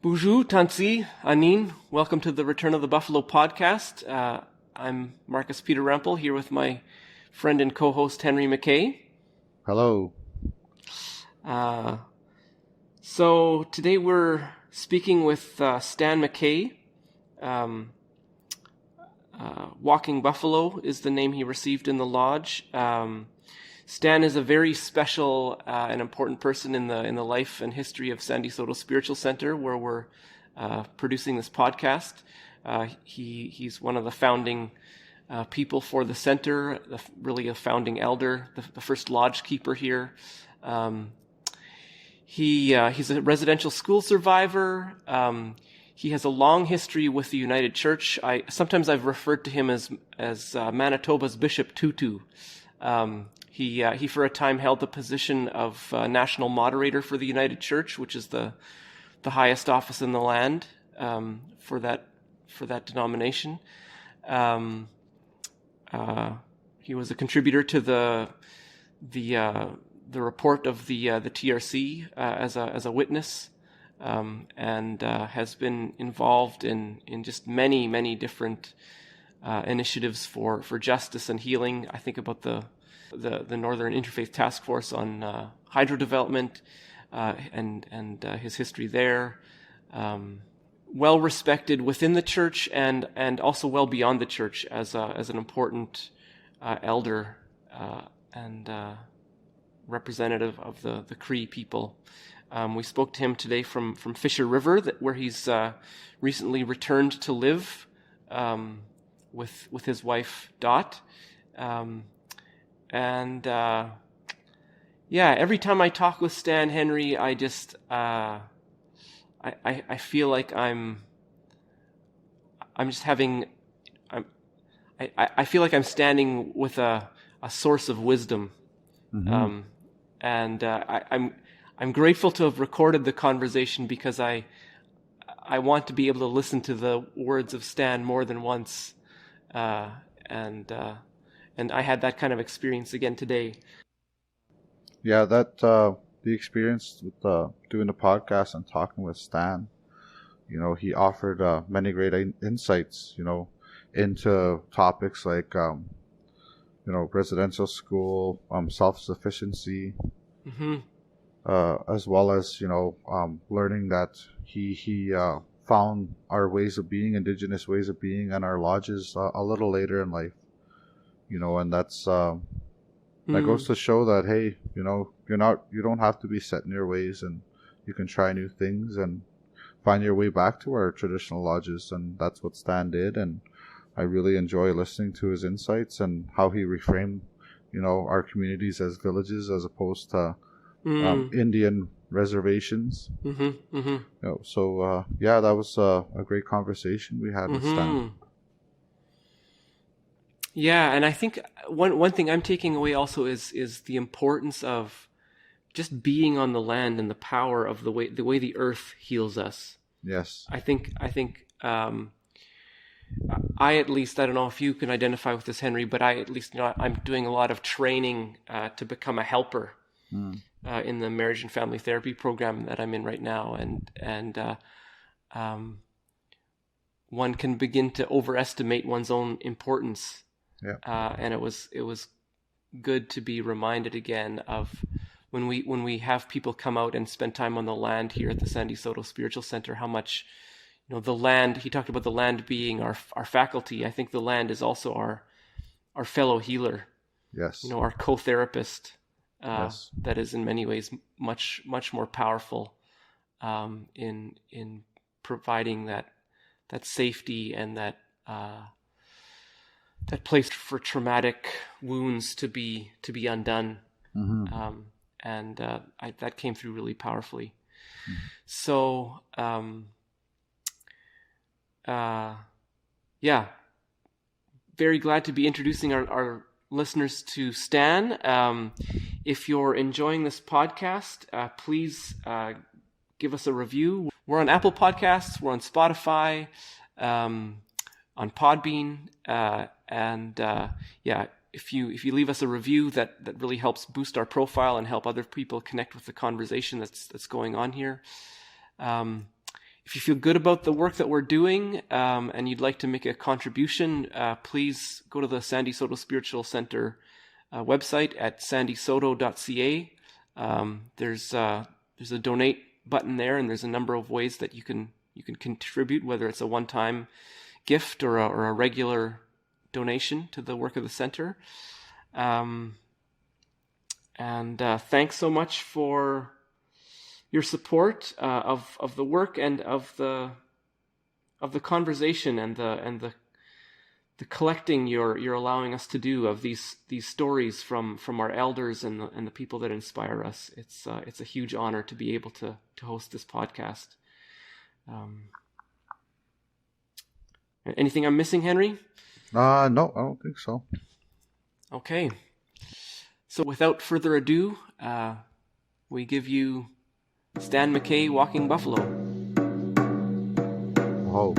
Bonjour, Tansi, Anin. Welcome to the Return of the Buffalo podcast. I'm Marcus Peter Rempel here with my friend and co-host Henry McKay. Hello. So today we're speaking with Stan McKay. Walking Buffalo is the name he received in the lodge. Stan is a very special and important person in the life and history of Sandy-Saulteaux Spiritual Centre, where we're producing this podcast. He's one of the founding people for the center, really a founding elder, the first lodge keeper here. He's a residential school survivor. He has a long history with the United Church. Sometimes I've referred to him as Manitoba's Bishop Tutu. He for a time held the position of national moderator for the United Church, which is the highest office in the land for that denomination. He was a contributor to the report of the TRC as a witness, and has been involved in just many different initiatives for justice and healing. I think about the Northern Interfaith Task Force on hydro development and his history there. Well respected within the church and also well beyond the church as an important elder and representative of the Cree people. We spoke to him today from Fisher River, where he's recently returned to live with his wife Dot. Every time I talk with Stan Henry, I just I feel like I feel like I'm standing with a source of wisdom. Mm-hmm. I'm grateful to have recorded the conversation because I want to be able to listen to the words of Stan more than once, and I had that kind of experience again today. Yeah, the experience with doing the podcast and talking with Stan, he offered many great insights, into topics like, residential school, self-sufficiency, mm-hmm. As well as, learning that he found our ways of being, Indigenous ways of being, and our lodges a little later in life. And that's that goes to show that, hey, you don't have to be set in your ways, and you can try new things and find your way back to our traditional lodges. And that's what Stan did. And I really enjoy listening to his insights and how he reframed, our communities as villages as opposed to Indian reservations. Mm-hmm, mm-hmm. So that was a great conversation we had with Stan. Yeah, and I think one thing I'm taking away also is the importance of just being on the land and the power of the way the earth heals us. Yes. I think I at least, I don't know if you can identify with this, Henry, but I at least I'm doing a lot of training to become a helper in the marriage and family therapy program that I'm in right now, and one can begin to overestimate one's own importance. Yeah. And it was good to be reminded again of when we have people come out and spend time on the land here at the Sandy-Saulteaux Spiritual Centre, how much, the land, he talked about the land being our faculty. I think the land is also our fellow healer. Yes. Our co-therapist, yes. That is in many ways much more powerful in providing that safety and that place for traumatic wounds to be undone. Mm-hmm. That came through really powerfully. Mm-hmm. So, very glad to be introducing our listeners to Stan. If you're enjoying this podcast, please give us a review. We're on Apple Podcasts, we're on Spotify, on Podbean, if you leave us a review, that really helps boost our profile and help other people connect with the conversation that's going on here. If you feel good about the work that we're doing and you'd like to make a contribution, please go to the Sandy-Saulteaux Spiritual Centre website at sandy-saulteaux.ca. There's a donate button there, and there's a number of ways that you can contribute, whether it's a one-time gift or a regular donation to the work of the center. And thanks so much for your support of the work and of the conversation and the collecting you're allowing us to do of these stories from our elders and the people that inspire us. It's a huge honor to be able to host this podcast. Anything I'm missing, Henry? No, I don't think so. Okay. So without further ado, we give you Stan McKay, Walking Buffalo. Oh.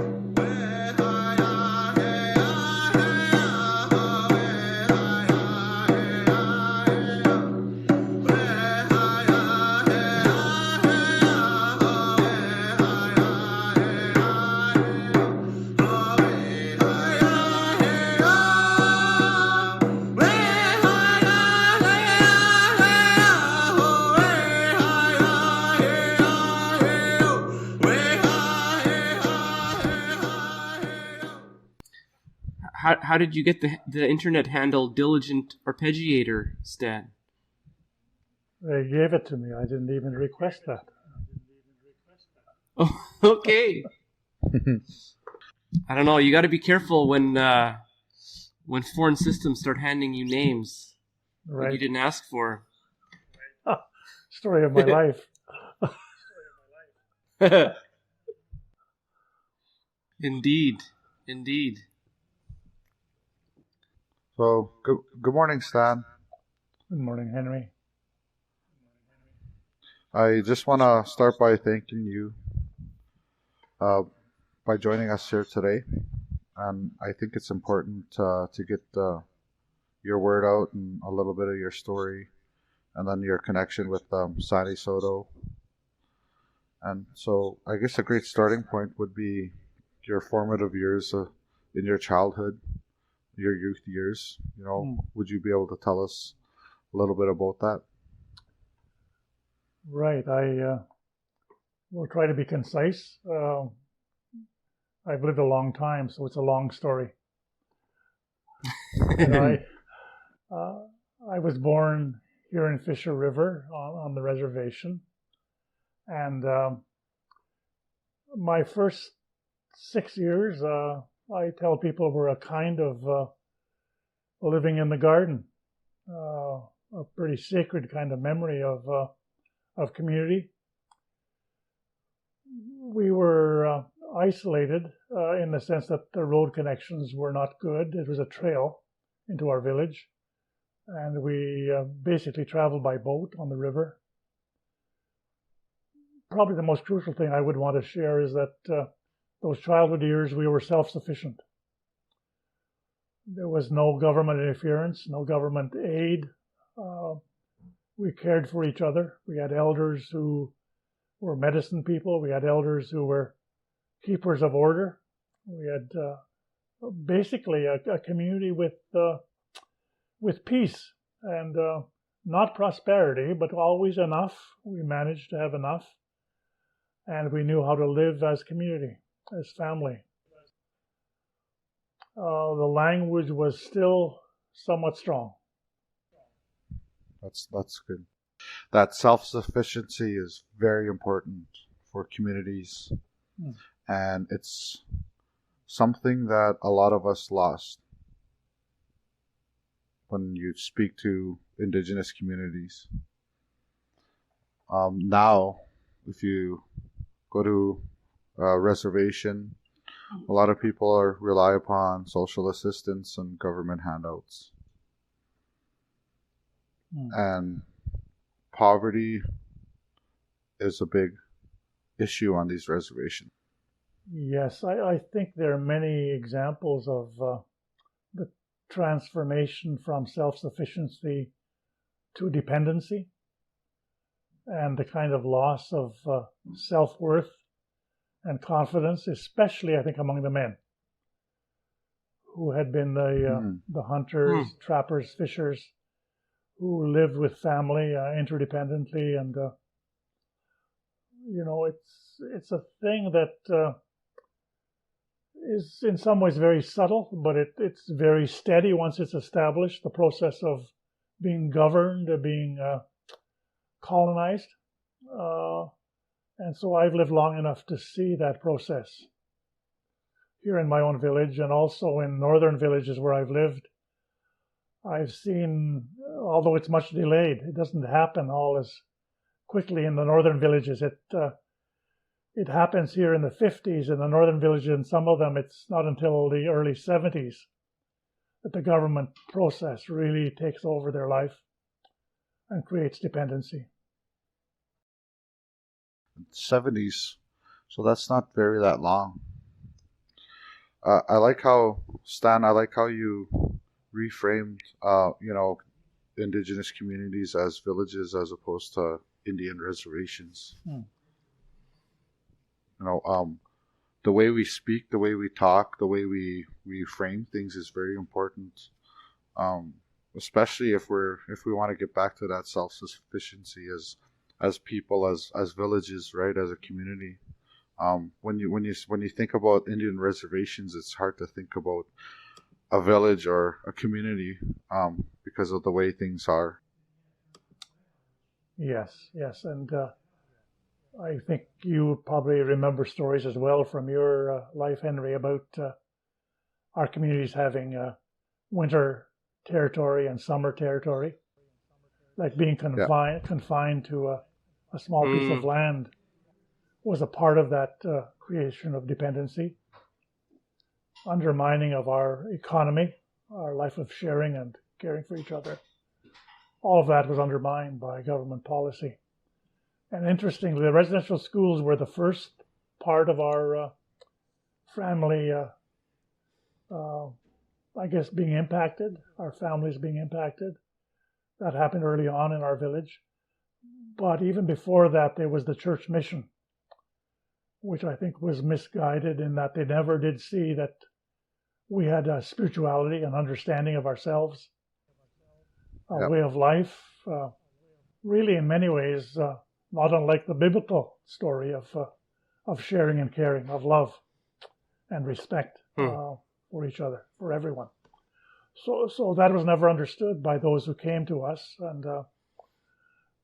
How did you get the internet handle Diligent Arpeggiator, Stan? They gave it to me. I didn't even request that. Oh, okay. I don't know. You got to be careful when foreign systems start handing you names that you didn't ask for. Story of my life. Indeed. So, good morning, Stan. Good morning, Henry. I just want to start by thanking you by joining us here today. And I think it's important to get your word out and a little bit of your story, and then your connection with Sandy-Saulteaux. And so I guess a great starting point would be your formative years in your childhood, your youth years. Would you be able to tell us a little bit about that? Right. I will try to be concise. I've lived a long time, so it's a long story. And I was born here in Fisher River on the reservation. And my first 6 years, I tell people, were a kind of living in the garden, a pretty sacred kind of memory of community. We were isolated in the sense that the road connections were not good. It was a trail into our village, and we basically traveled by boat on the river. Probably the most crucial thing I would want to share is that those childhood years, we were self-sufficient. There was no government interference, no government aid. We cared for each other. We had elders who were medicine people. We had elders who were keepers of order. We had basically a community with peace and not prosperity, but always enough. We managed to have enough, and we knew how to live as community, as family. The language was still somewhat strong. That's good. That self-sufficiency is very important for communities, and it's something that a lot of us lost when you speak to Indigenous communities. Now, if you go to a reservation, a lot of people rely upon social assistance and government handouts. And poverty is a big issue on these reservations. Yes, I think there are many examples of the transformation from self-sufficiency to dependency, and the kind of loss of self-worth and confidence, especially, I think, among the men who had been the hunters, trappers, fishers, who lived with family interdependently. And, it's a thing that is in some ways very subtle, but it's very steady once it's established, the process of being governed, being colonized. And so I've lived long enough to see that process here in my own village, and also in northern villages where I've lived. I've seen, although it's much delayed, it doesn't happen all as quickly in the northern villages. It happens here in the 50s in the northern villages, and some of them it's not until the early 70s that the government process really takes over their life and creates dependency. 70s, so that's not that long. I like how, Stan, you reframed, Indigenous communities as villages as opposed to Indian reservations. The way we speak, the way we talk, the way we frame things is very important. Especially if we want to get back to that self-sufficiency as people, as villages, right, as a community. When you think about Indian reservations, it's hard to think about a village or a community because of the way things are. Yes, and I think you probably remember stories as well from your life, Henry, about our communities having winter territory and summer territory, like being confined to a small piece of land was a part of that creation of dependency, undermining of our economy, our life of sharing and caring for each other. All of that was undermined by government policy. And interestingly, the residential schools were the first part of our family, being impacted, our families being impacted. That happened early on in our village. But even before that, there was the church mission, which I think was misguided in that they never did see that we had a spirituality and understanding of ourselves, a way of life, really in many ways, not unlike the biblical story of sharing and caring, of love and respect for each other, for everyone. So that was never understood by those who came to us,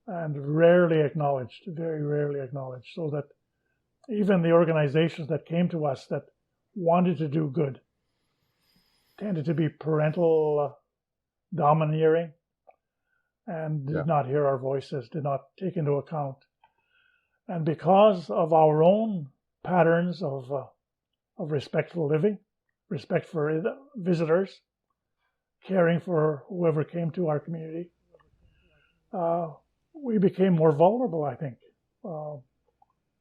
and rarely acknowledged, very rarely acknowledged, so that even the organizations that came to us that wanted to do good tended to be parental, domineering, and did not hear our voices, did not take into account. And because of our own patterns of respectful living, respect for visitors, caring for whoever came to our community, we became more vulnerable, I think,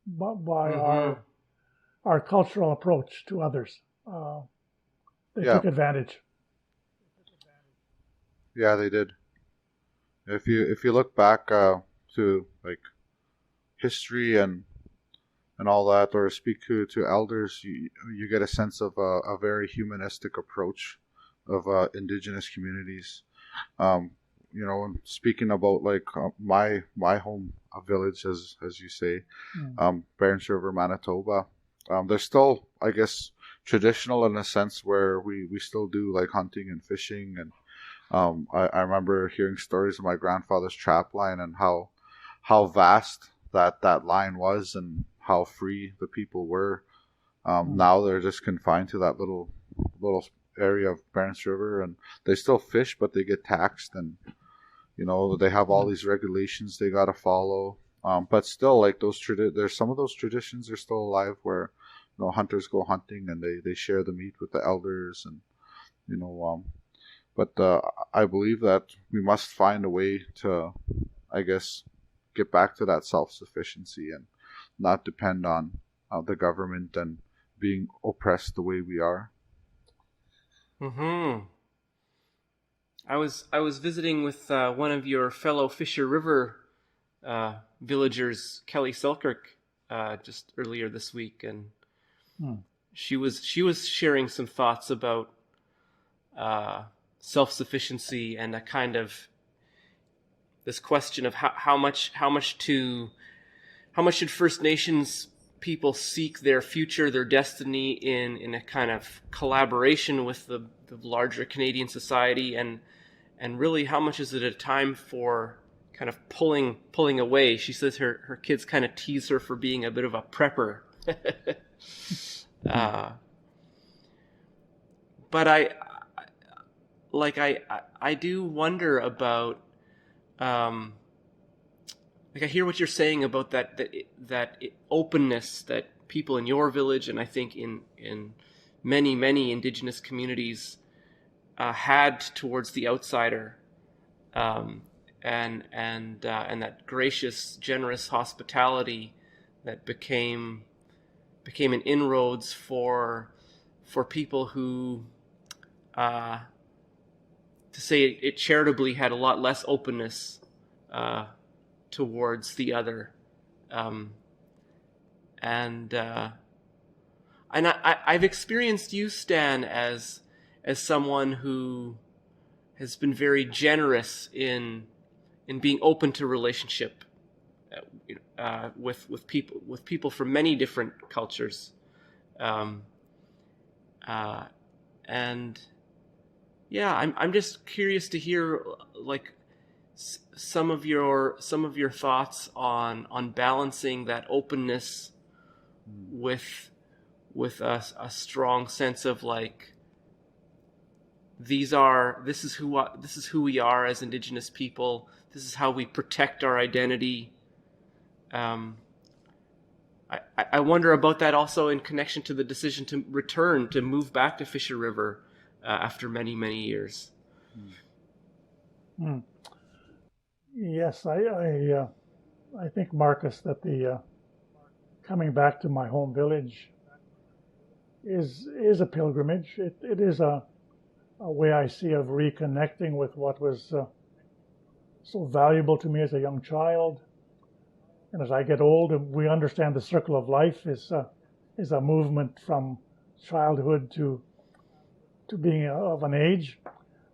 by our cultural approach to others. They took advantage. Yeah, they did. If you look back to like history and all that, or speak to elders, you get a sense of a very humanistic approach of Indigenous communities. And speaking about like my home village, as you say, Barons River, Manitoba, they're still, I guess, traditional in a sense where we still do like hunting and fishing, and I remember hearing stories of my grandfather's trap line and how vast that line was and how free the people were. Now they're just confined to that little area of Barons River, and they still fish, but they get taxed, and they have all these regulations they got to follow. But still, like there's some of those traditions are still alive where hunters go hunting and they share the meat with the elders, and but I believe that we must find a way to, I guess, get back to that self-sufficiency and not depend on the government and being oppressed the way we are. I was visiting with one of your fellow Fisher River villagers, Kelly Selkirk, just earlier this week, and Hmm. she was sharing some thoughts about self-sufficiency and a kind of this question of how much should First Nations people seek their future, their destiny in a kind of collaboration with the larger Canadian society, and really how much is it a time for kind of pulling away. She says her kids kind of tease her for being a bit of a prepper. But I do wonder about, like, I hear what you're saying about that openness that people in your village, and I think in many Indigenous communities had towards the outsider, and that gracious, generous hospitality that became an inroads for people who, to say it charitably, had a lot less openness towards the other, and I've experienced you, Stan, as someone who has been very generous in being open to relationship with people from many different cultures, and yeah, I'm just curious to hear, like, some of your thoughts on balancing that openness with a strong sense of, like, this is who we are as Indigenous people. This is how we protect our identity. I wonder about that also in connection to the decision to move back to Fisher River after many years. Yes, I think, Marcus, that the coming back to my home village is a pilgrimage. It is a way I see of reconnecting with what was so valuable to me as a young child. And as I get old, we understand the circle of life is a movement from childhood to being of an age,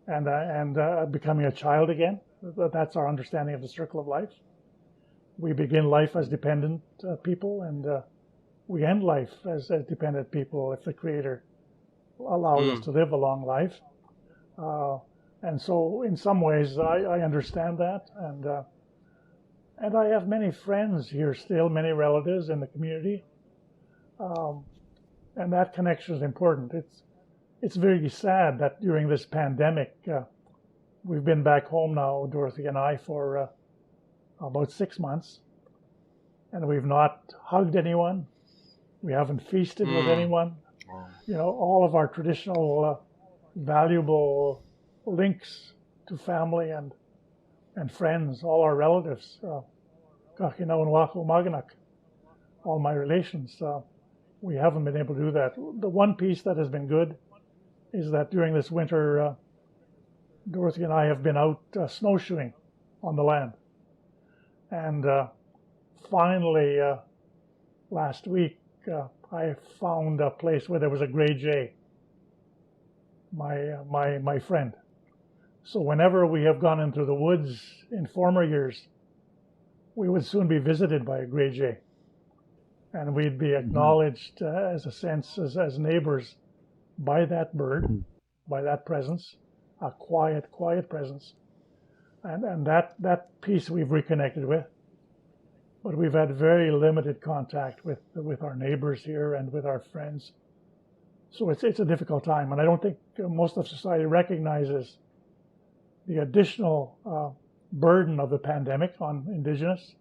and becoming a child again. That's our understanding of the circle of life. We begin life as dependent people, and we end life as dependent people if the Creator allows us to live a long life. And so, in some ways, I understand that, and I have many friends here still, many relatives in the community, and that connection is important. It's very sad that during this pandemic, we've been back home now, Dorothy and I, for about 6 months, and we've not hugged anyone. We haven't feasted with anyone. You know, all of our traditional valuable links to family and friends, all our relatives, all my relations, we haven't been able to do that. The one piece that has been good is that during this winter, Dorothy and I have been out snowshoeing on the land. And finally, last week, I found a place where there was a gray jay, my friend. So whenever we have gone into the woods in former years, we would soon be visited by a gray jay. And we'd be acknowledged as neighbors by that bird, by that presence, a quiet presence. And that piece we've reconnected with. But we've had very limited contact with our neighbors here and with our friends. So it's a difficult time. And I don't think most of society recognizes the additional burden of the pandemic on Indigenous,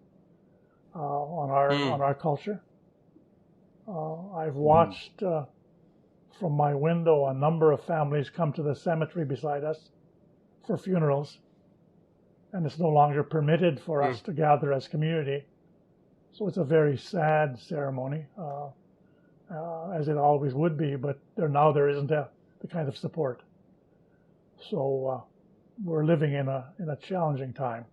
on our culture. I've watched from my window a number of families come to the cemetery beside us for funerals, and it's no longer permitted for us to gather as community. So it's a very sad ceremony, as it always would be, but there isn't the kind of support. So we're living in a challenging time.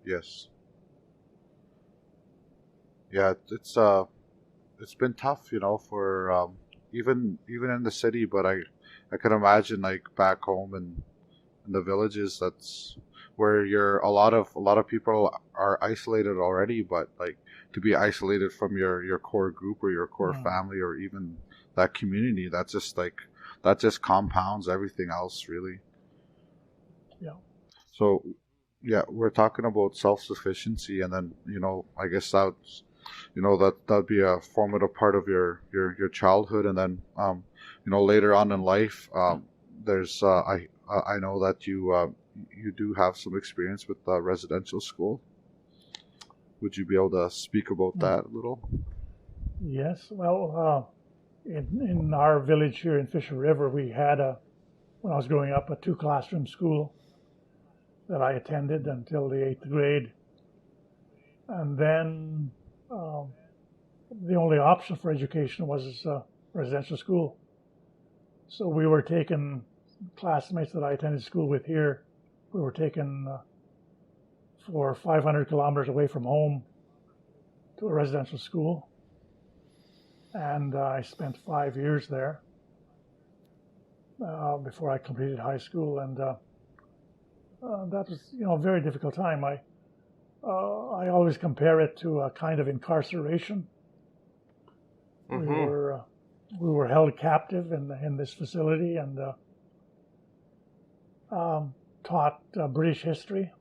Yes. Yeah, it's been tough, for even in the city. But I can imagine like back home in the villages, that's where a lot of people are isolated already. But like to be isolated from your core group or your core Mm. family or even that community, that just compounds everything else, really. Yeah. So, yeah, we're talking about self-sufficiency, and then I guess that'd be a formative part of your childhood, and then later on in life, there's I know that you do have some experience with residential school. Would you be able to speak about Mm. that a little? Yes. Well, in our village here in Fisher River, we had when I was growing up, a 2-classroom school that I attended until the 8th grade. And then the only option for education was residential school. So we were taken, classmates that I attended school with here, we were taken for 500 kilometers away from home to a residential school. And I spent 5 years there before I completed high school. And that was, a very difficult time. I always compare it to a kind of incarceration. Mm-hmm. We were held captive in this facility and taught British history,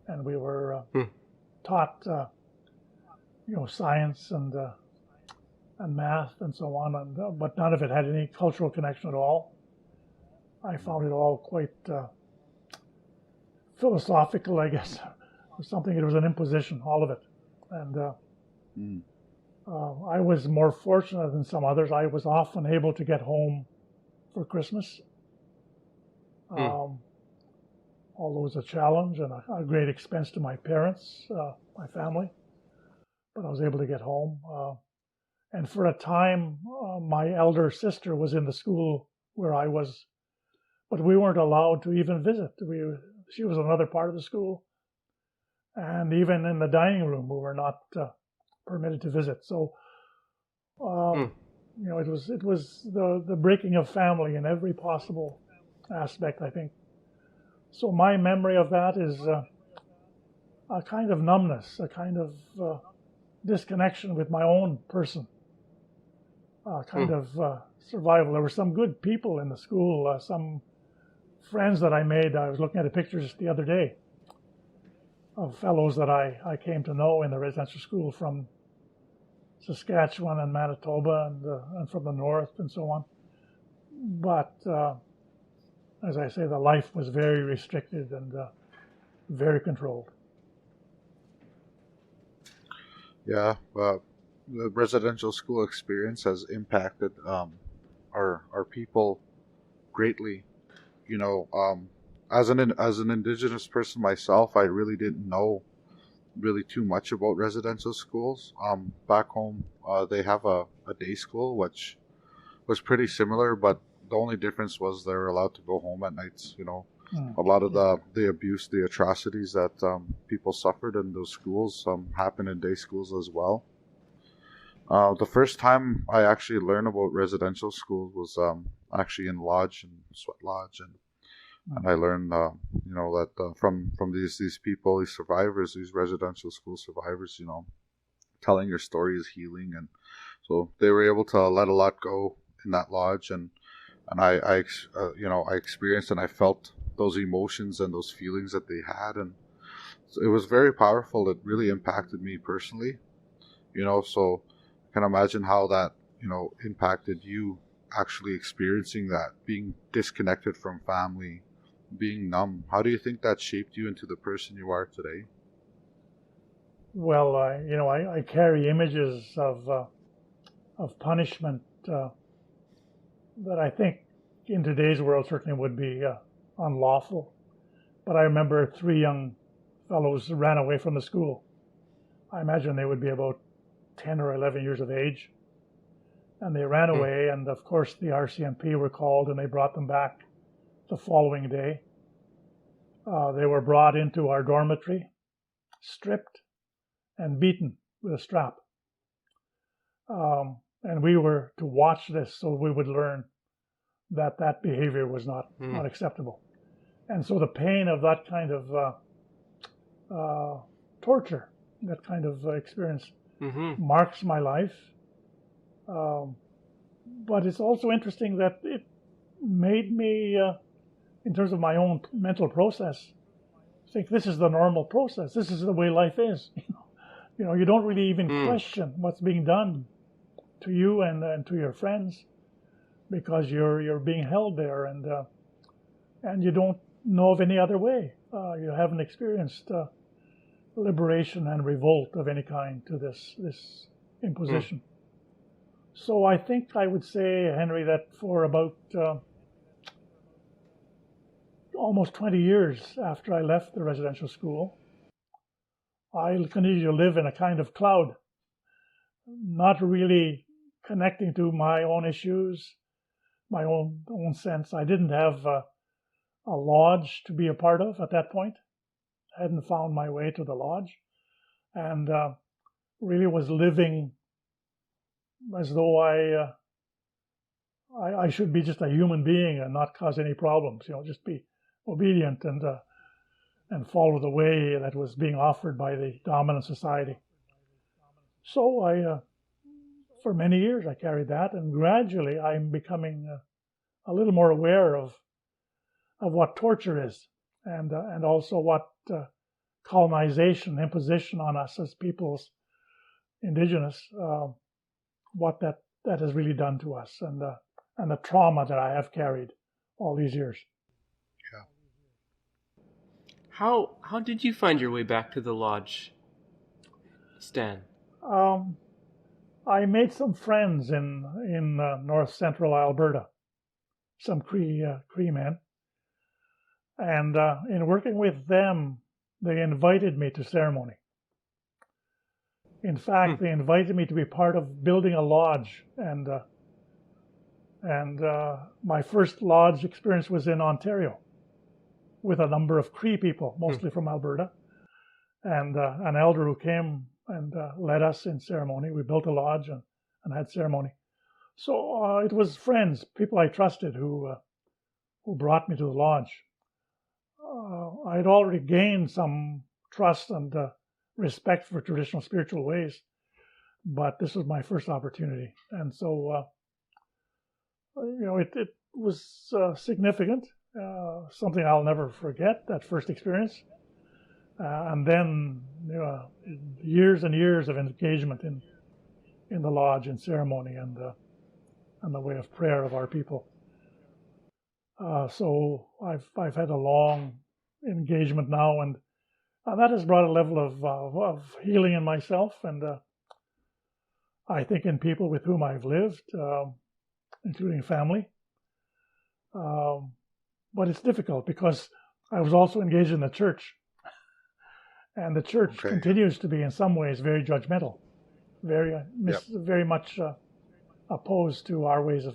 and we were taught science and math and so on, but none of it had any cultural connection at all. I found it all quite philosophical, I guess, or something. It was an imposition, all of it, and I was more fortunate than some others. I was often able to get home for Christmas, although it was a challenge and a great expense to my parents, my family, but I was able to get home. And for a time, my elder sister was in the school where I was, but we weren't allowed to even visit. She was another part of the school, and even in the dining room, we were not permitted to visit. So, it was the breaking of family in every possible aspect, I think. So my memory of that is a kind of numbness, a kind of disconnection with my own person, a kind of survival. There were some good people in the school, some friends that I made. I was looking at the pictures the other day of fellows that I came to know in the residential school from Saskatchewan and Manitoba and from the north and so on. But as I say, the life was very restricted and very controlled. Yeah, the residential school experience has impacted our people greatly. As an Indigenous person myself, I really didn't know really too much about residential schools. Back home, they have a day school, which was pretty similar, but the only difference was they were allowed to go home at nights. A lot of the abuse, the atrocities that people suffered in those schools happen in day schools as well. The first time I actually learned about residential schools was actually in Lodge and Sweat Lodge, and I learned that from these people, these survivors, these residential school survivors, telling your story is healing, and so they were able to let a lot go in that lodge, and I experienced and I felt those emotions and those feelings that they had, and it was very powerful. It really impacted me personally, so I can imagine how that impacted you, actually experiencing that, being disconnected from family, being numb. How do you think that shaped you into the person you are today? Well, I carry images of punishment that I think in today's world certainly would be unlawful. But I remember 3 young fellows ran away from the school. I imagine they would be about 10 or 11 years of age. And they ran away, and of course the RCMP were called, and they brought them back the following day. They were brought into our dormitory, stripped and beaten with a strap. And we were to watch this so we would learn that that behavior was not acceptable. And so the pain of that kind of torture, that kind of experience, marks my life. But it's also interesting that it made me, in terms of my own mental process, think this is the normal process. This is the way life is. You know, you don't really even question what's being done to you and to your friends, because you're being held there, and you don't know of any other way. You haven't experienced liberation and revolt of any kind to this imposition. So I think I would say, Henry, that for about almost 20 years after I left the residential school, I continued to live in a kind of cloud, not really connecting to my own issues, my own sense. I didn't have a lodge to be a part of at that point. I hadn't found my way to the lodge, and really was living as though I should be just a human being and not cause any problems. You know, just be obedient and follow the way that was being offered by the dominant society. So for many years, I carried that, and gradually I'm becoming a little more aware of what torture is, and also what colonization, imposition on us as peoples, Indigenous, what that has really done to us, and the trauma that I have carried all these years. Yeah. How did you find your way back to the lodge, Stan? I made some friends in north central Alberta, some Cree men, and in working with them, they invited me to ceremony. In fact, they invited me to be part of building a lodge, and my first lodge experience was in Ontario, with a number of Cree people, mostly from Alberta, and an elder who came and led us in ceremony. We built a lodge and had ceremony. So it was friends, people I trusted, who brought me to the lodge. I had already gained some trust and respect for traditional spiritual ways, but this was my first opportunity, and so it was significant, something I'll never forget, that first experience, and then years and years of engagement in the lodge and ceremony and the way of prayer of our people. So I've had a long engagement now, and that has brought a level of healing in myself, and I think in people with whom I've lived, including family. But it's difficult because I was also engaged in the church, and the church continues to be in some ways very judgmental, very much opposed to our ways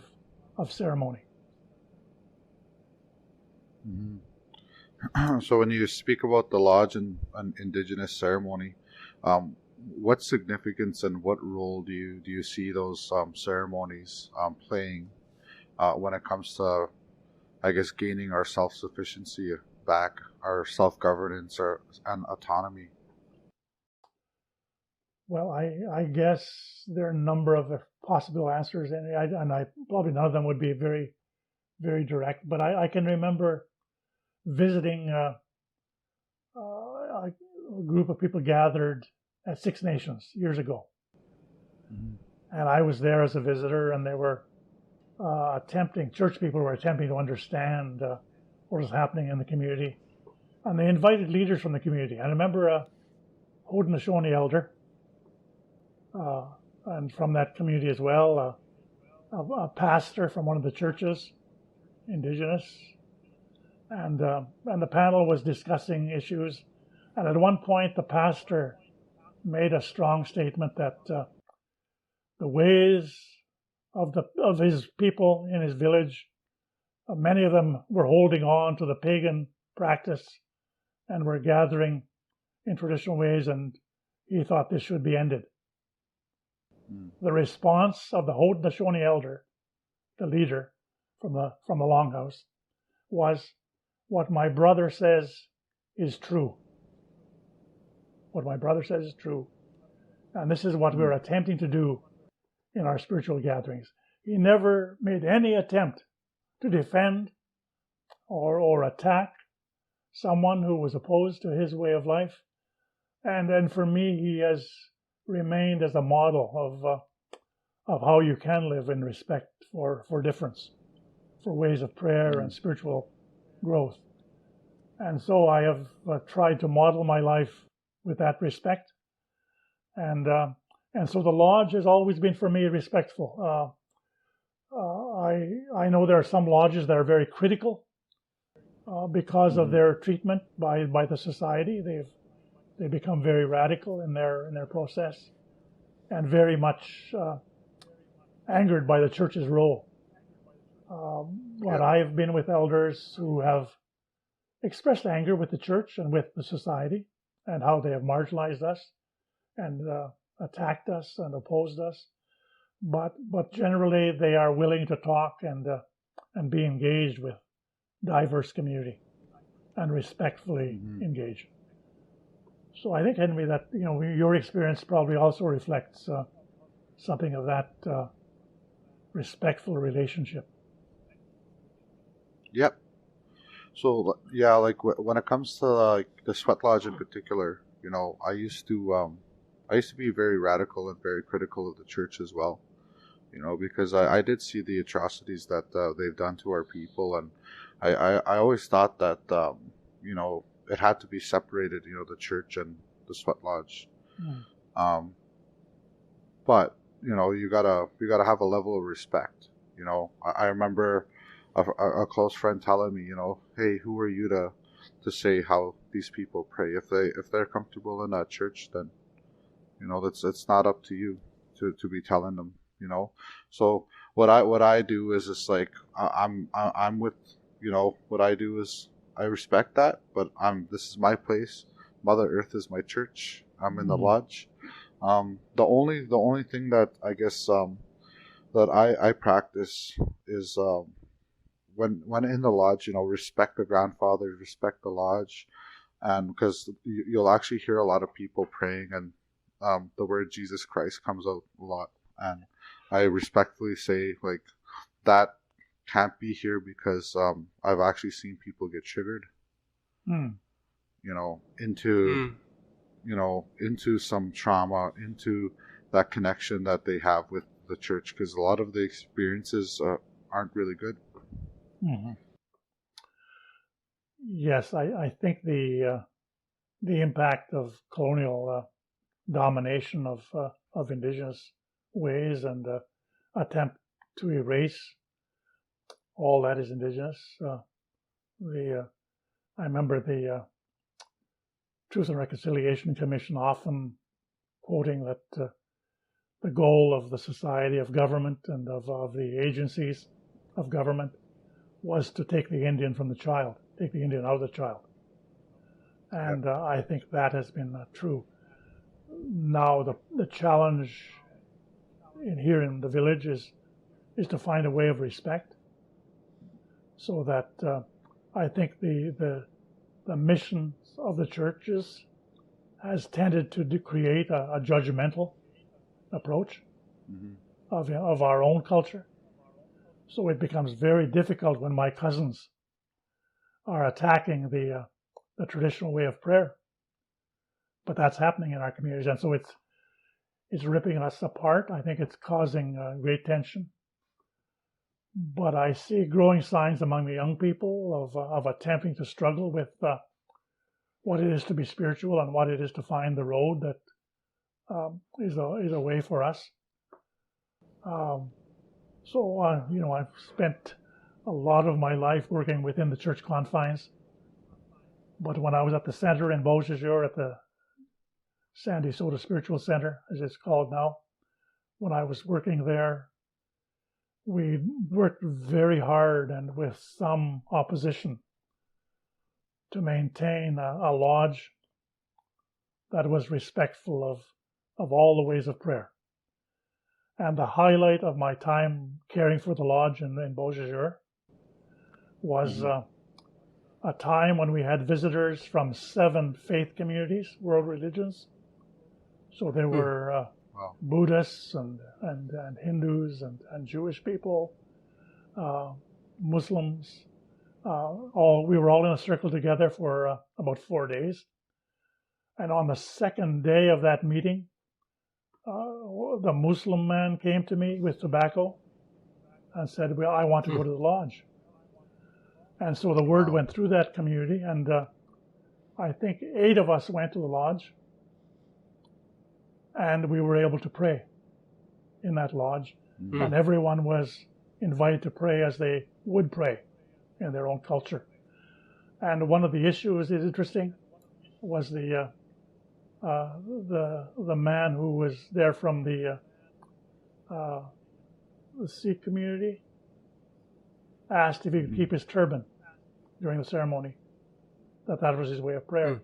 of ceremony. Mm-hmm. So when you speak about the lodge and Indigenous ceremony, what significance and what role do you see those ceremonies playing when it comes to, I guess, gaining our self-sufficiency back, our self-governance and autonomy? Well, I guess there are a number of possible answers, and I probably none of them would be very, very direct. But I can remember visiting a group of people gathered at Six Nations years ago, and I was there as a visitor, and they were church people were attempting to understand what was happening in the community, and they invited leaders from the community. I remember a Haudenosaunee elder, and from that community as well, a pastor from one of the churches, Indigenous, and the panel was discussing issues, and at one point the pastor made a strong statement that the ways of his people in his village, many of them were holding on to the pagan practice and were gathering in traditional ways, and he thought this should be ended. The response of the Haudenosaunee elder, the leader from the longhouse, was, "What my brother says is true. What my brother says is true." And this is what we're attempting to do in our spiritual gatherings. He never made any attempt to defend or attack someone who was opposed to his way of life. And for me, he has remained as a model of how you can live in respect for difference, for ways of prayer and spiritual growth. And so I have tried to model my life with that respect. And so the lodge has always been for me respectful. I know there are some lodges that are very critical because of their treatment by the society. They become very radical in their process, and very much angered by the church's role. But I've been with elders who have expressed anger with the church and with the society, and how they have marginalized us and attacked us and opposed us. But generally, they are willing to talk and be engaged with diverse community and respectfully engage. So I think, Henry, that your experience probably also reflects something of that respectful relationship. Yep. So yeah, like when it comes to like the sweat lodge in particular, I used to be very radical and very critical of the church as well. Because I did see the atrocities that they've done to our people, and I always thought that it had to be separated, the church and the sweat lodge. But you gotta have a level of respect. I remember a close friend telling me, hey, who are you to say how these people pray? If they're comfortable in that church, then it's not up to you to be telling them. So what I do is just like I'm with what I do is I respect that, but this is my place. Mother Earth is my church. I'm in the lodge. The only thing that I guess that I practice is when in the lodge, respect the grandfathers, respect the lodge, and because you'll actually hear a lot of people praying, and the word Jesus Christ comes out a lot, and I respectfully say like that can't be here because I've actually seen people get triggered, into some trauma, into that connection that they have with the church, because a lot of the experiences aren't really good. Yes, I think the impact of colonial domination of Indigenous ways and attempt to erase all that is Indigenous. I remember the Truth and Reconciliation Commission often quoting that the goal of the society, of government, and of the agencies of government was to take the Indian from the child, take the Indian out of the child. And I think that has been true. Now the challenge here in the village is to find a way of respect, so that I think the mission of the churches has tended to create a judgmental approach of our own culture. So it becomes very difficult when my cousins are attacking the traditional way of prayer. But that's happening in our communities, and so it's ripping us apart. I think it's causing great tension. But I see growing signs among the young people of attempting to struggle with what it is to be spiritual and what it is to find the road that is a way for us. So I've spent a lot of my life working within the church confines. But when I was at the center in Beausejour, at the Sandy-Saulteaux Spiritual Centre, as it's called now, when I was working there, we worked very hard and with some opposition to maintain a lodge that was respectful of all the ways of prayer. And the highlight of my time caring for the lodge in Beausejour was a time when we had visitors from 7 faith communities, world religions. So there were Buddhists and Hindus and Jewish people, Muslims. We were all in a circle together for about 4 days. And on the second day of that meeting, the Muslim man came to me with tobacco and said, well, I want to go to the lodge. And so the word went through that community, and I think 8 of us went to the lodge, and we were able to pray in that lodge. And everyone was invited to pray as they would pray in their own culture. And one of the issues is interesting was the man who was there from the Sikh community asked if he could keep his turban during the ceremony, that was his way of prayer.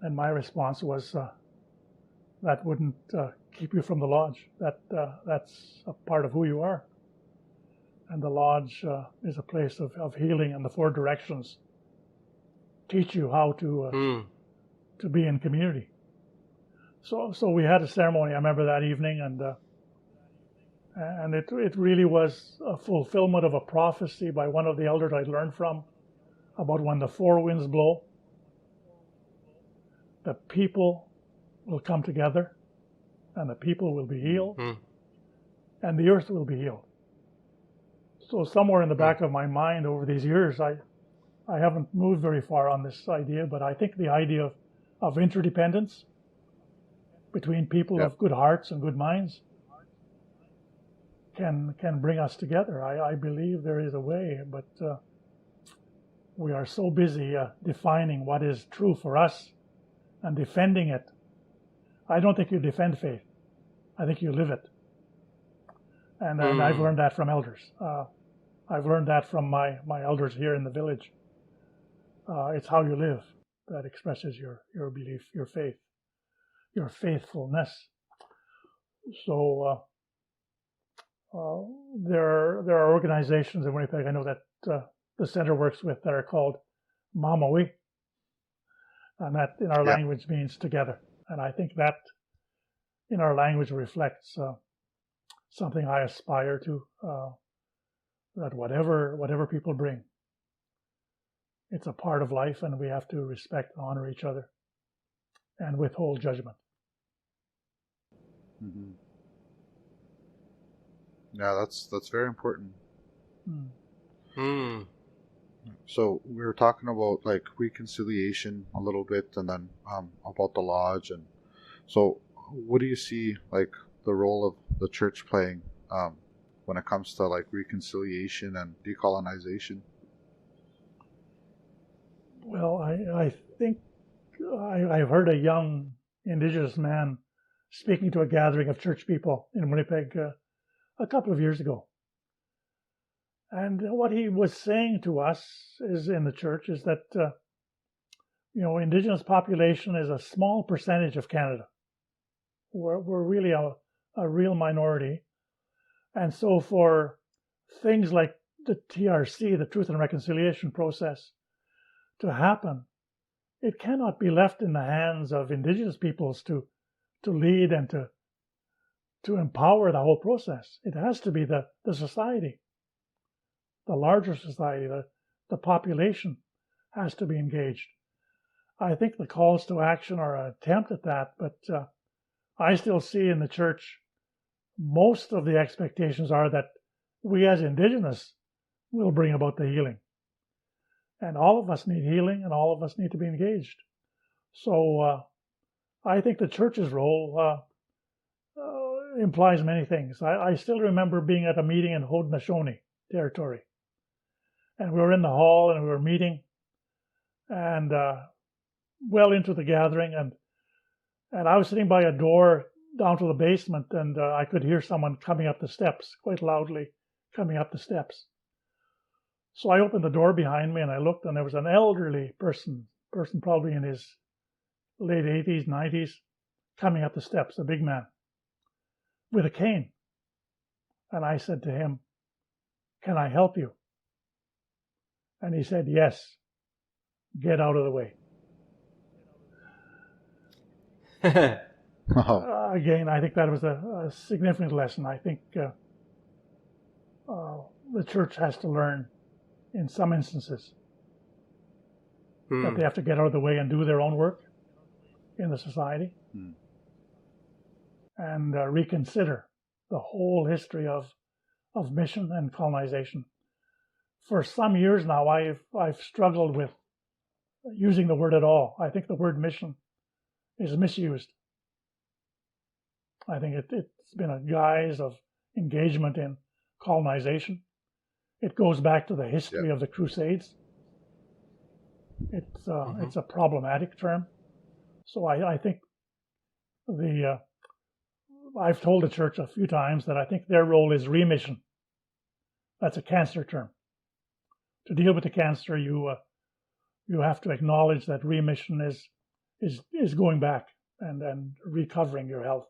And my response was, that wouldn't keep you from the lodge. That's a part of who you are. And the lodge is a place of healing, and the 4 directions teach you how to be in community. So we had a ceremony, I remember that evening, and it really was a fulfillment of a prophecy by one of the elders I'd learned from about when the 4 winds blow, the people will come together, and the people will be healed, and the earth will be healed. So somewhere in the back of my mind over these years, I haven't moved very far on this idea, but I think the idea of interdependence between people of good hearts and good minds can bring us together. I believe there is a way, but we are so busy defining what is true for us and defending it. I don't think you defend faith. I think you live it. And I've learned that from elders. I've learned that from my elders here in the village. It's how you live that expresses your belief, your faith, your faithfulness. So there are organizations in Winnipeg I know that the center works with that are called Mamawi, and that in our language means together. And I think that in our language reflects something I aspire to, that whatever people bring, it's a part of life, and we have to respect and honor each other and withhold judgment. Yeah, that's very important. So we were talking about like reconciliation a little bit, and then about the lodge. And so what do you see like the role of the church playing when it comes to like reconciliation and decolonization? Well, I think I've heard a young Indigenous man speaking to a gathering of church people in Winnipeg a couple of years ago. And what he was saying to us in the church is that, Indigenous population is a small percentage of Canada. We're really a real minority. And so for things like the TRC, the Truth and Reconciliation process, to happen, it cannot be left in the hands of Indigenous peoples to lead and to empower the whole process. It has to be the society, the larger society, the population has to be engaged. I think the calls to action are an attempt at that, but I still see in the church most of the expectations are that we as Indigenous will bring about the healing. And all of us need healing, and all of us need to be engaged. So I think the church's role implies many things. I still remember being at a meeting in Haudenosaunee territory. And we were in the hall, and we were meeting, and well into the gathering, and I was sitting by a door down to the basement, and I could hear someone coming up the steps, quite loudly coming up the steps. So I opened the door behind me, and I looked, and there was an elderly person probably in his late 80s, 90s, coming up the steps, a big man, with a cane. And I said to him, "Can I help you?" And he said, "Yes, get out of the way." Again, I think that was a significant lesson. I think the church has to learn in some instances that they have to get out of the way and do their own work in the society and reconsider the whole history of mission and colonization. For some years now, I've struggled with using the word at all. I think the word mission is misused. I think it's been a guise of engagement in colonization. It goes back to the history of the Crusades. It's a problematic term. So I think I've told the church a few times that I think their role is remission. That's a cancer term. To deal with the cancer, you have to acknowledge that remission is going back and recovering your health.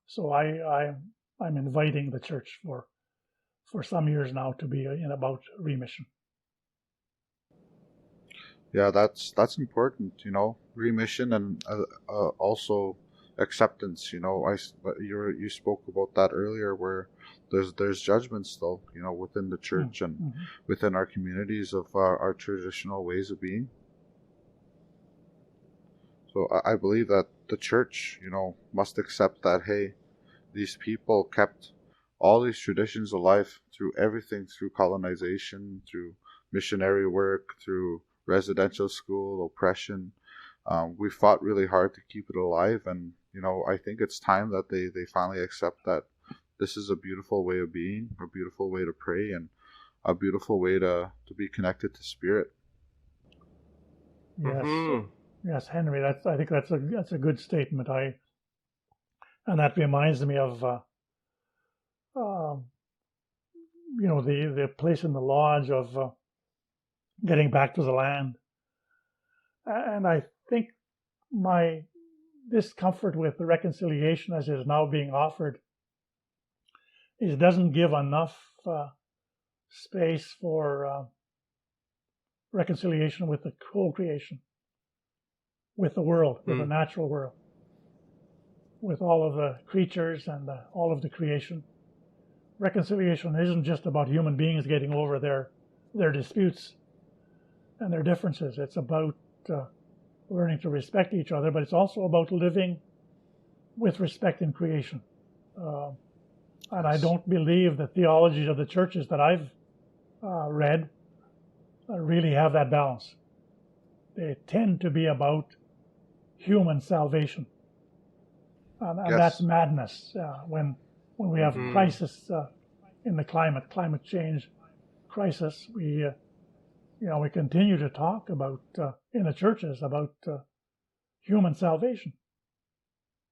So I'm inviting the church for some years now to be in about remission. Yeah, that's important, remission and also acceptance. You spoke about that earlier, where there's judgment still, within the church and within our communities of our traditional ways of being. So I believe that the church, must accept that, hey, these people kept all these traditions alive through everything, through colonization, through missionary work, through residential school, oppression. We fought really hard to keep it alive, and I think it's time that they finally accept that this is a beautiful way of being, a beautiful way to pray, and a beautiful way to be connected to Spirit. Yes, yes, Henry. I think that's a good statement. And that reminds me of the place in the lodge of getting back to the land. And I think my discomfort with the reconciliation as it is now being offered is it doesn't give enough space for reconciliation with the co-creation, with the world, with the natural world, with all of the creatures and all of the creation. Reconciliation isn't just about human beings getting over their disputes and their differences. It's about learning to respect each other, but it's also about living with respect in creation. And I don't believe the theologies of the churches that I've read really have that balance. They tend to be about human salvation. And that's madness when we have crisis in the climate change crisis. We continue to talk about in the churches about human salvation,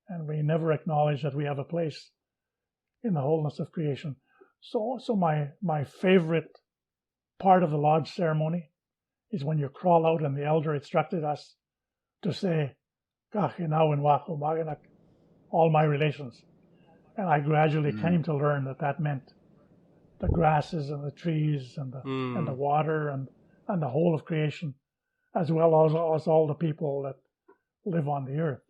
and we never acknowledge that we have a place in the wholeness of creation. So my favorite part of the lodge ceremony is when you crawl out and the elder instructed us to say, all my relations. And I gradually came to learn that meant the grasses and the trees and the water and the whole of creation, as well as all the people that live on the earth.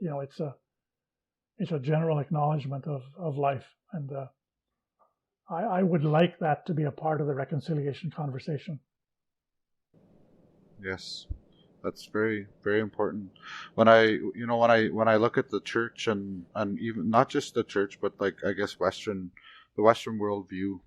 It's a general acknowledgement of life. And I would like that to be a part of the reconciliation conversation. Yes, that's very, very important. When I look at the church and even not just the church, but like I guess the Western world view,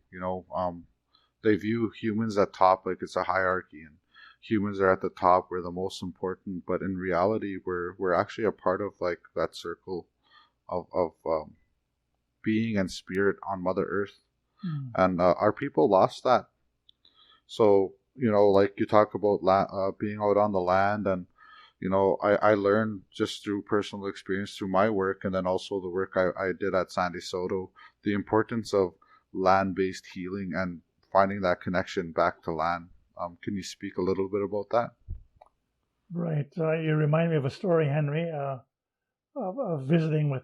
they view humans at top like it's a hierarchy, and humans are at the top, we're the most important. But in reality, we're actually a part of like that circle of being and spirit on Mother Earth, and our people lost that. So like you talk about being out on the land, and I learned just through personal experience, through my work, and then also the work I did at Sandy-Saulteaux, the importance of land-based healing and finding that connection back to land. Can you speak a little bit about that? Right. You remind me of a story, Henry, of visiting with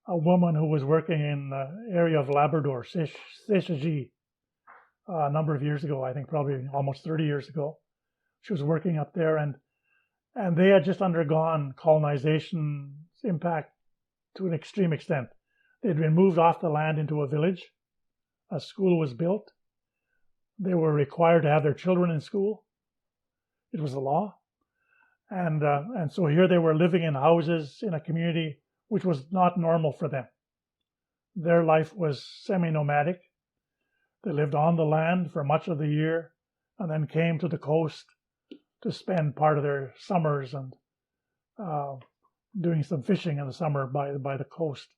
a woman who was working in the area of Labrador, Séchagi, a number of years ago, I think probably almost 30 years ago. She was working up there, and they had just undergone colonization's impact to an extreme extent. They'd been moved off the land into a village. A school was built. They were required to have their children in school. It was the law. And so here they were living in houses in a community which was not normal for them. Their life was semi-nomadic. They lived on the land for much of the year and then came to the coast to spend part of their summers and doing some fishing in the summer by the coast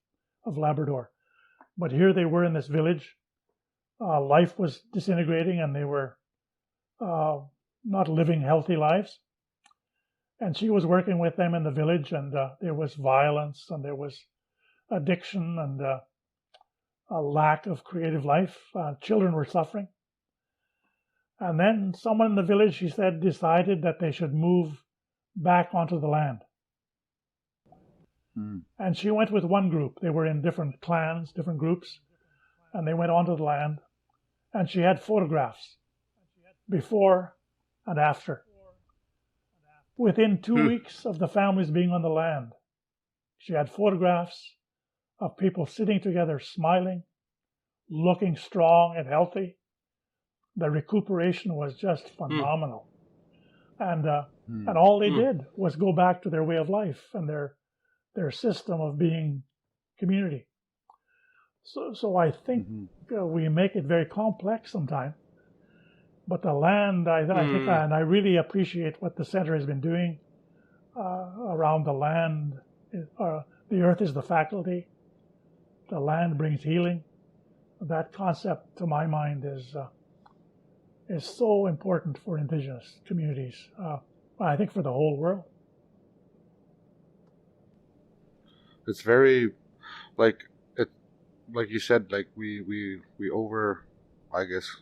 of Labrador. But here they were in this village. Life was disintegrating and they were not living healthy lives. And she was working with them in the village, and there was violence and there was addiction and a lack of creative life. Children were suffering. And then someone in the village, she said, decided that they should move back onto the land. And she went with one group. They were in different clans, different groups, and they went onto the land. And she had photographs before and after. Within 2 weeks of the families being on the land, she had photographs of people sitting together, smiling, looking strong and healthy. The recuperation was just phenomenal. And all they did was go back to their way of life and their system of being community. So I think we make it very complex sometimes. But the land, I think, and I really appreciate what the center has been doing around the land. The earth is the faculty. The land brings healing. That concept, to my mind, is so important for Indigenous communities. I think for the whole world. It's very, like you said, like we over, I guess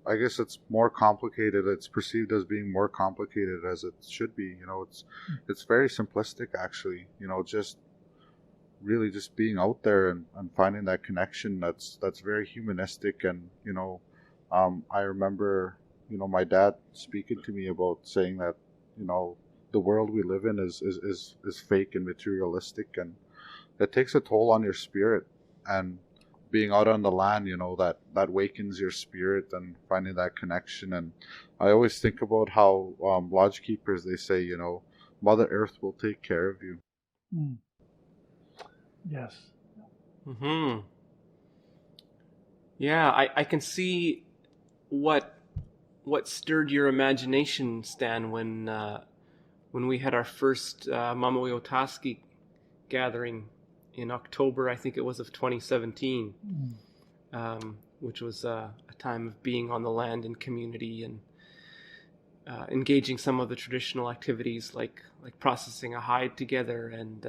I guess it's more complicated. It's perceived as being more complicated as it should be. You know, it's very simplistic, actually. You know, just really just being out there and finding that connection. That's very humanistic. And you know, I remember, you know, my dad speaking to me about saying that, you know, the world we live in is fake and materialistic, and it takes a toll on your spirit. And being out on the land, you know, that wakens your spirit and finding that connection. And I always think about how lodge keepers, they say, you know, Mother Earth will take care of you. Yes. Yeah, I can see what stirred your imagination, Stan, when we had our first Mamawi-Otaski gathering in October, I think it was, of 2017, which was a time of being on the land in community and engaging some of the traditional activities like processing a hide together and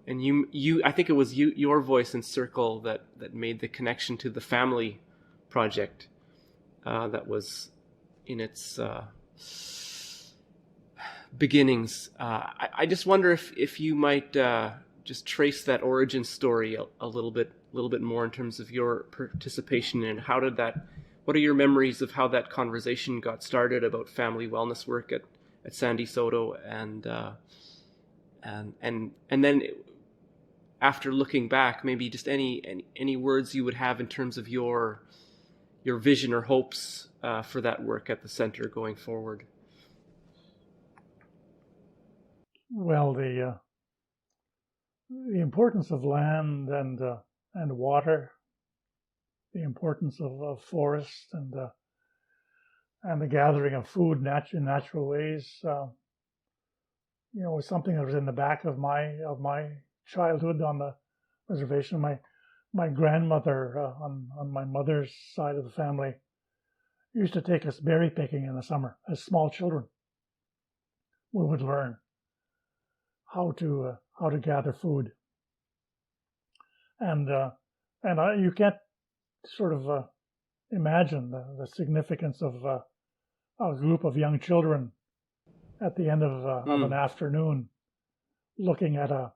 you I think it was your voice in Circle that made the connection to the family project that was in its beginnings. I just wonder if you might just trace that origin story a little bit more in terms of your participation in how did that. What are your memories of how that conversation got started about family wellness work at Sandy-Saulteaux and then after looking back, maybe just any words you would have in terms of your vision or hopes for that work at the center going forward. Well, the importance of land and water, the importance of forests and the gathering of food in natural ways, you know, was something that was in the back of my childhood on the reservation. My grandmother on my mother's side of the family used to take us berry picking in the summer as small children. We would learn how to gather food, and you can't sort of imagine the significance of a group of young children at the end of an afternoon looking at a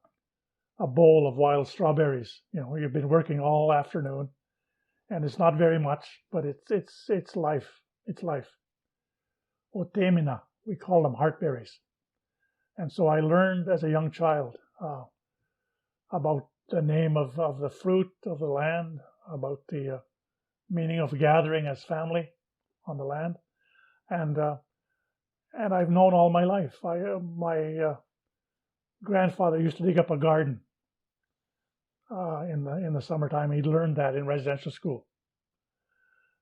bowl of wild strawberries. You know, you've been working all afternoon, and it's not very much, but it's life. It's life. Otemina, we call them heartberries. And so I learned as a young child about the name of the fruit of the land, about the meaning of gathering as family on the land, and I've known all my life. My grandfather used to dig up a garden in the summertime. He'd learned that in residential school,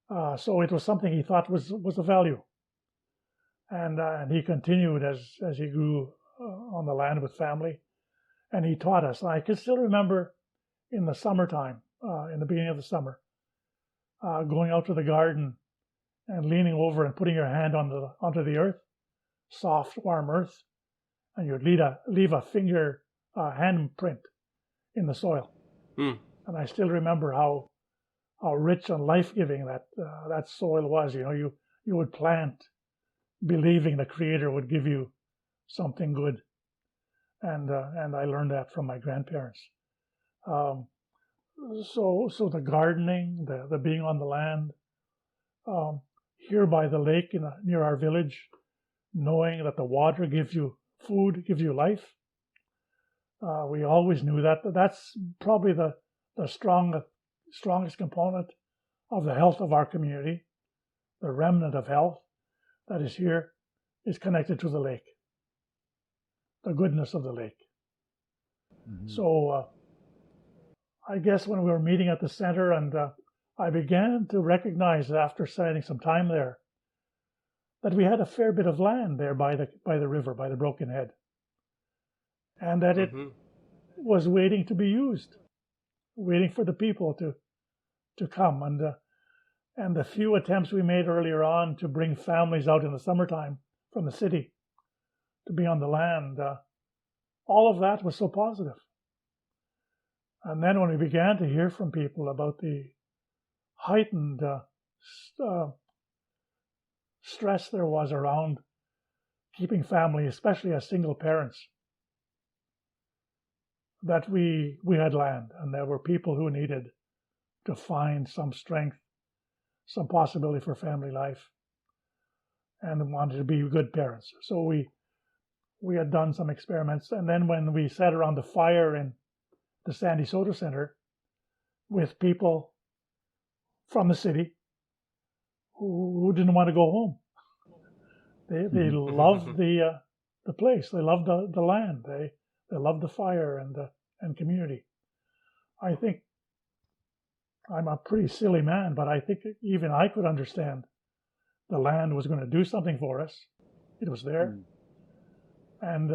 so it was something he thought was a value, and he continued as he grew on the land with family, and he taught us. I can still remember in the summertime, in the beginning of the summer, going out to the garden and leaning over and putting your hand onto the earth, soft, warm earth, and you'd leave a finger handprint in the soil. And I still remember how rich and life-giving that soil was. You know, you would plant, believing the Creator would give you something good, and I learned that from my grandparents. So the gardening, the being on the land, here by the lake near our village, knowing that the water gives you food, gives you life. We always knew that. That's probably the strongest component of the health of our community. The remnant of health that is here is connected to the lake, the goodness of the lake. Mm-hmm. So I guess when we were meeting at the center, and I began to recognize after spending some time there that we had a fair bit of land there by the river, by the Broken Head, and that it was waiting to be used, waiting for the people to come. And the few attempts we made earlier on to bring families out in the summertime from the city to be on the land, all of that was so positive. And then when we began to hear from people about the heightened stress there was around keeping family, especially as single parents, that we had land, and there were people who needed to find some strength, some possibility for family life, and wanted to be good parents. So we had done some experiments, and then when we sat around the fire in the Sandy-Saulteaux Centre with people from the city who didn't want to go home. They loved the place. They loved the land. They loved the fire and community. I think I'm a pretty silly man, but I think even I could understand the land was going to do something for us. It was there. And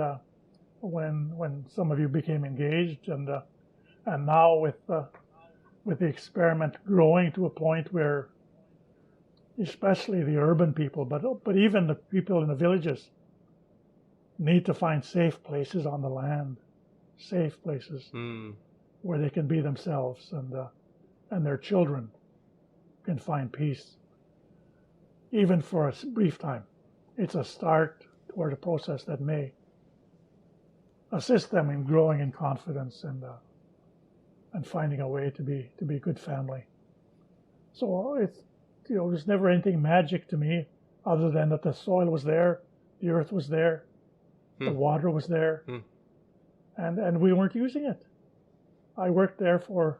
when some of you became engaged, and now with the experiment growing to a point where, especially the urban people, but even the people in the villages, need to find safe places on the land, safe places where they can be themselves, and their children can find peace, even for a brief time. It's a start toward a process that may assist them in growing in confidence and finding a way to be a good family. So it's, there's never anything magic to me other than that the soil was there, the earth was there, the water was there, and we weren't using it. I worked there for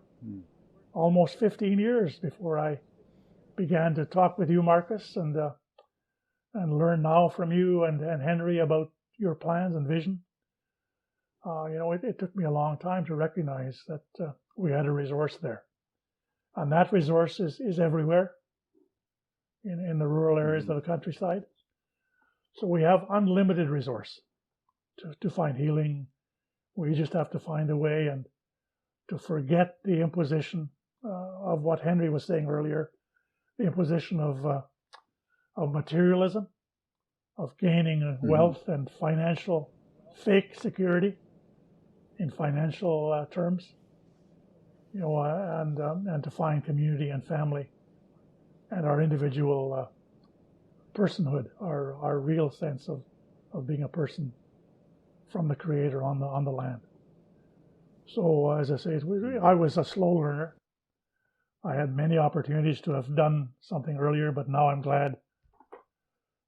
almost 15 years before I began to talk with you, Marcus, and learn now from you and Henry about your plans and vision. It took me a long time to recognize that we had a resource there. And that resource is everywhere in the rural areas of the countryside. So we have unlimited resource to find healing. We just have to find a way and to forget the imposition of what Henry was saying earlier, the imposition of materialism, of gaining wealth and financial fake security in financial terms, and to find community and family and our individual personhood, our real sense of being a person from the Creator on the land. So as I say, I was a slow learner. I had many opportunities to have done something earlier, but now I'm glad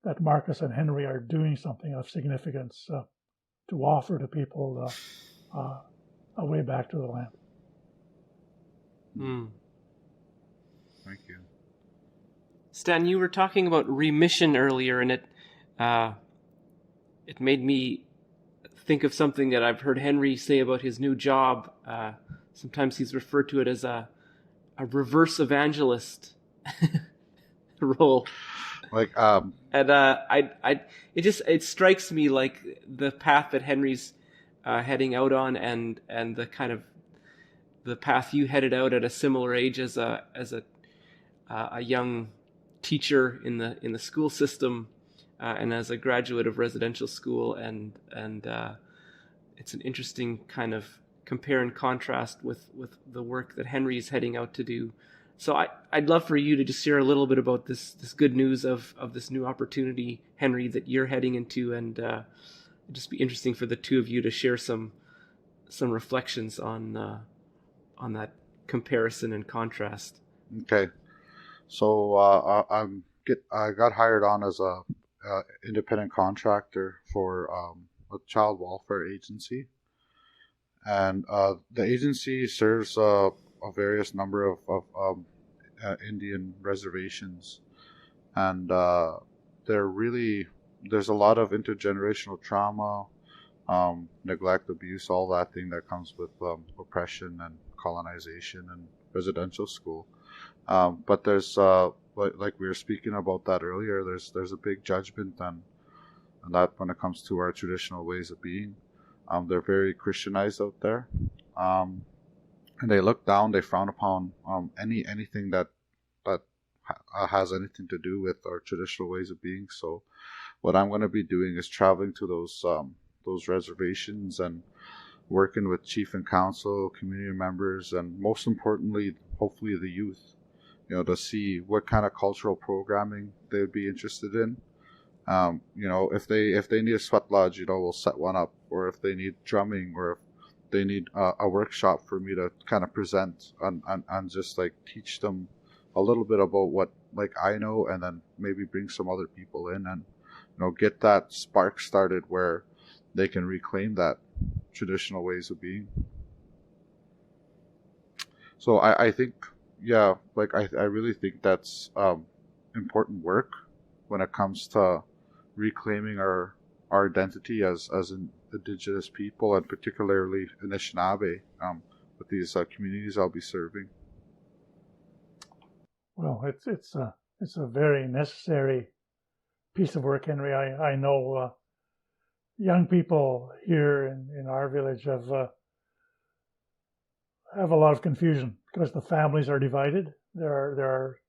that Marcus and Henry are doing something of significance to offer to people a way back to the land. Thank you. Stan, you were talking about remission earlier, and it made me think of something that I've heard Henry say about his new job. Sometimes he's referred to it as a reverse evangelist role. Like And it strikes me like the path that Henry's heading out on, and the kind of the path you headed out at a similar age as a young teacher in the school system, and as a graduate of residential school, and it's an interesting kind of compare and contrast with the work that Henry's heading out to do. So I'd love for you to just share a little bit about this good news of this new opportunity, Henry, that you're heading into, and it'd just be interesting for the two of you to share some reflections on that comparison and contrast. Okay, so I got hired on as a independent contractor for a child welfare agency, and the agency serves a various number of Indian reservations, and there's a lot of intergenerational trauma, neglect, abuse, all that thing that comes with oppression and colonization and residential school. But there's like we were speaking about that earlier, there's a big judgment and that when it comes to our traditional ways of being. They're very Christianized out there, and they look down, they frown upon anything that has anything to do with our traditional ways of being. So what I'm going to be doing is traveling to those reservations and working with chief and council, community members, and most importantly, hopefully the youth, to see what kind of cultural programming they would be interested in. If they need a sweat lodge, we'll set one up, or if they need drumming, or if they need a workshop for me to kind of present and just like teach them a little bit about what like I know, and then maybe bring some other people in and get that spark started where they can reclaim that traditional ways of being. So I think, yeah, like I really think that's important work when it comes to reclaiming our identity as an Indigenous people, and particularly Anishinaabe, with these communities I'll be serving. Well, it's a very necessary piece of work, Henry. I know young people here in our village have a lot of confusion because the families are divided. There are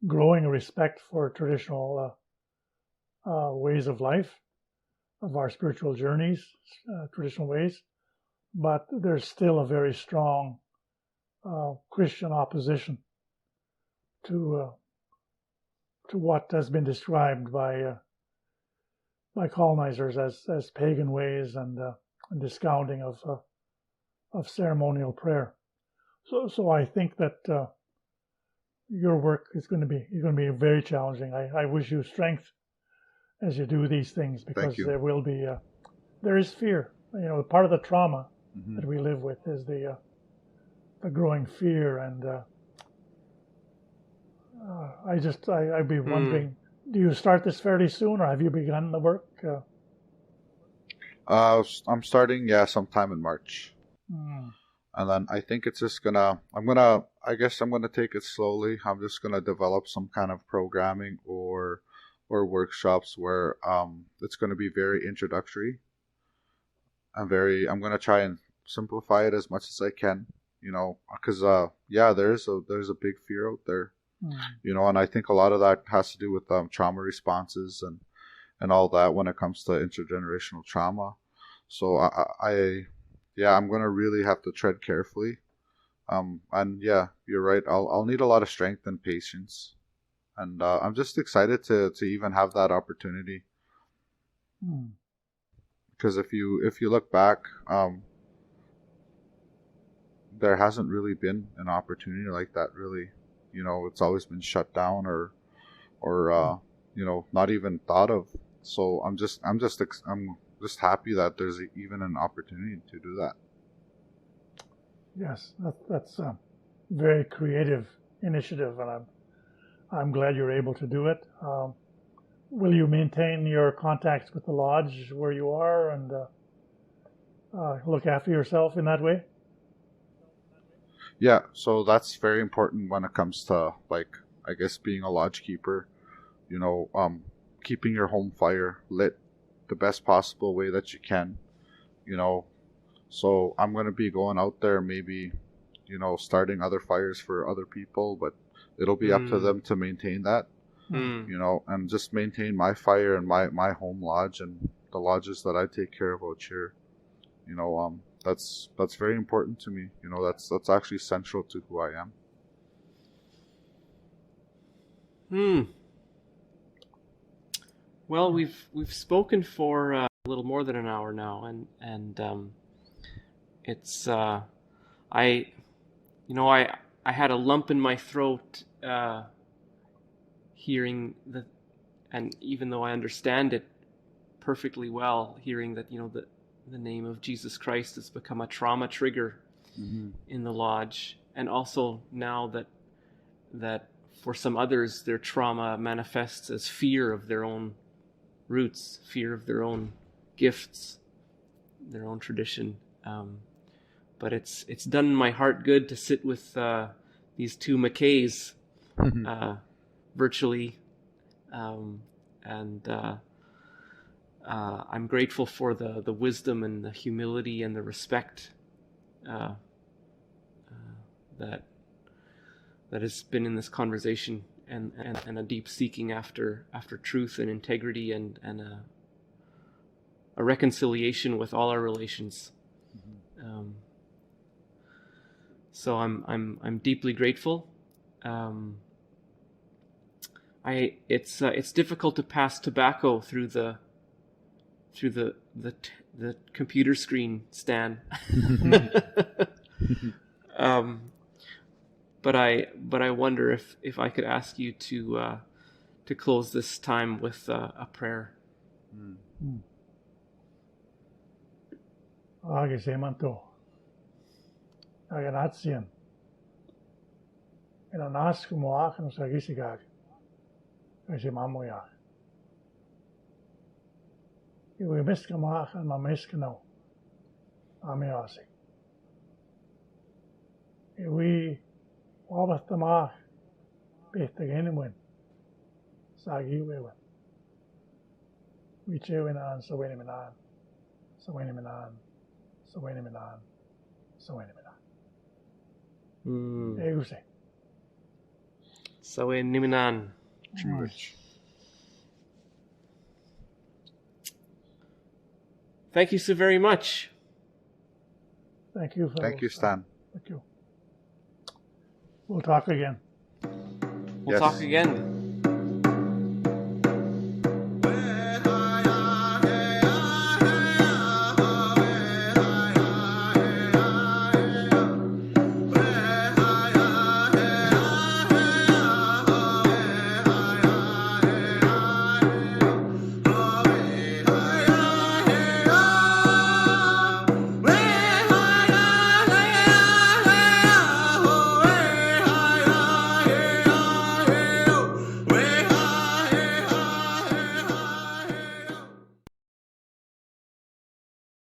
growing respect for traditional ways of life, of our spiritual journeys, traditional ways, but there's still a very strong Christian opposition to what has been described by colonizers as pagan ways and discounting of ceremonial prayer. So I think that your work is going to be very challenging. I wish you strength as you do these things, because there is fear. Part of the trauma that we live with is the growing fear, and I'd be wondering, do you start this fairly soon, or have you begun the work? I'm starting, sometime in March. And then I think it's just I guess I'm gonna take it slowly. I'm just gonna develop some kind of programming or workshops where it's gonna be very introductory. I'm gonna try and simplify it as much as I can, because there's a big fear out there, and I think a lot of that has to do with trauma responses and all that when it comes to intergenerational trauma. So I'm gonna really have to tread carefully, and you're right. I'll need a lot of strength and patience, and I'm just excited to even have that opportunity. Because if you look back, there hasn't really been an opportunity like that. Really, it's always been shut down or not even thought of. So I'm just happy that there's even an opportunity to do that. Yes, that's a very creative initiative, and I'm glad you're able to do it. Will you maintain your contacts with the lodge where you are and look after yourself in that way? Yeah, so that's very important when it comes to, like, I guess being a lodge keeper. Keeping your home fire lit the best possible way that you can. So I'm going to be going out there, maybe, starting other fires for other people, but it'll be up to them to maintain that, and just maintain my fire and my home lodge and the lodges that I take care of out here. That's very important to me. That's actually central to who I am. Well, we've spoken for a little more than an hour now, and it's I had a lump in my throat hearing that, and even though I understand it perfectly well, hearing that the name of Jesus Christ has become a trauma trigger in the lodge, and also now that for some others their trauma manifests as fear of their own roots, fear of their own gifts, their own tradition. But it's done my heart good to sit with these two McKays virtually, and I'm grateful for the wisdom and the humility and the respect that has been in this conversation, and a deep seeking after truth and integrity and a reconciliation with all our relations. So I'm deeply grateful. It's difficult to pass tobacco through the computer screen, Stan. But I wonder if I could ask you to close this time with a prayer. Agisemanto. Aganatien. En anas kumoach no sagisigag. Agemamoya. Iwe miskamach and mamiskano. Amiasi. Iwe wabatamach. Behtagenuin. Sagi wewen. We chewinan, so winiminan. So winiminan. So winiminan. So winiminan. Eguse. So in Niminan. Thank you so very much. Thank you. Thank you, Stan. Thank you. We'll talk again. We'll talk again.